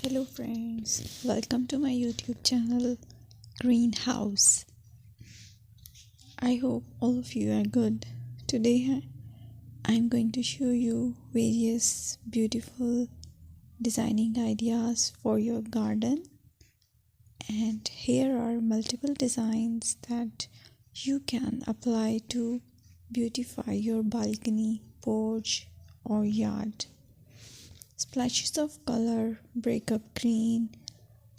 Hello friends, welcome to my YouTube channel Greenhouse. I hope all of you are good. Today I'm going to show you various beautiful designing ideas for your garden, and here are multiple designs that you can apply to beautify your balcony, porch or yard. Splashes of color break up green,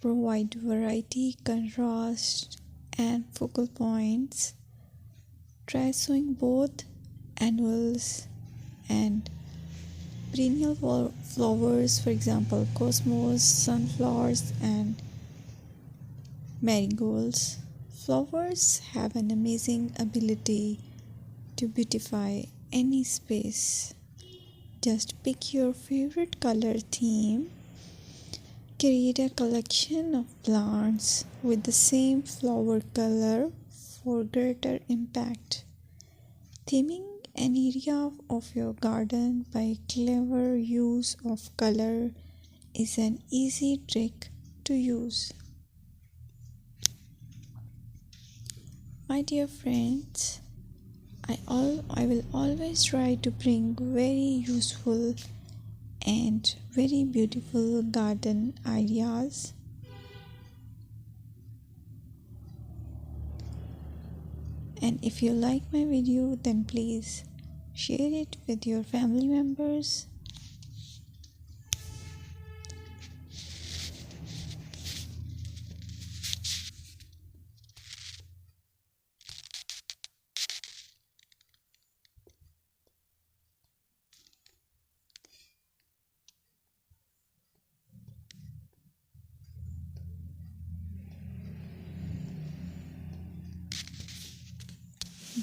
provide variety, contrast, and focal points. Try sowing both annuals and perennial flowers, for example, cosmos, sunflowers, and marigolds. Flowers have an amazing ability to beautify any space. Just pick your favorite color theme. Create a collection of plants with the same flower color for greater impact. Theming an area of your garden by clever use of color is an easy trick to use. My dear friends, I will always try to bring very useful and very beautiful garden ideas. And if you like my video, then please share it with your family members.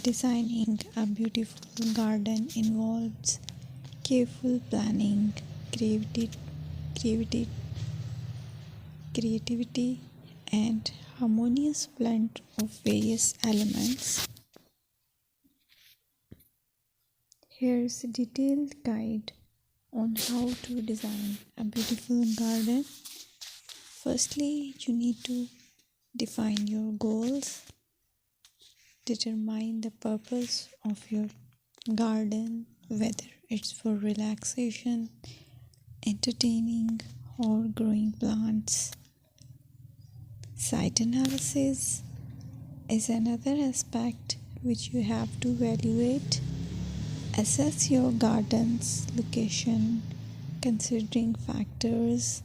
Designing a beautiful garden involves careful planning, creativity, creativity, and harmonious blend of various elements. Here's a detailed guide on how to design a beautiful garden. Firstly, you need to define your goals. Determine the purpose of your garden, whether it's for relaxation, entertaining, or growing plants. Site analysis is another aspect which you have to evaluate. Assess your garden's location, considering factors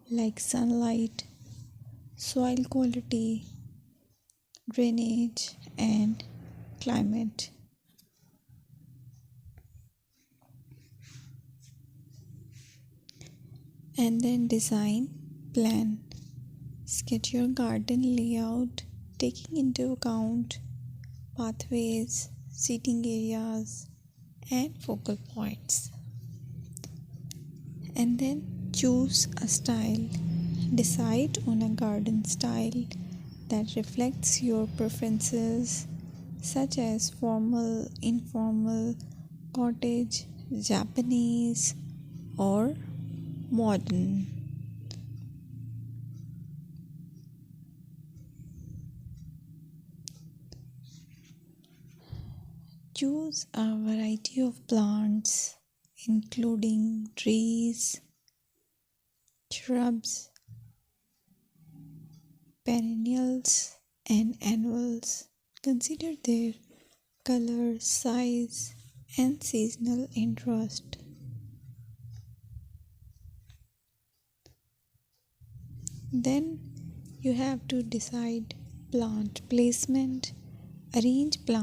like sunlight, soil quality, drainage, and climate. And then design plan. Sketch your garden layout, taking into account pathways, seating areas, and focal points. And then choose a style. Decide on a garden style that reflects your preferences, such as formal, informal, cottage, Japanese, or modern. Choose a variety of plants, including trees, shrubs, perennials, and annuals. Consider their color, size, and seasonal interest. Then you have to decide plant placement. Arrange plants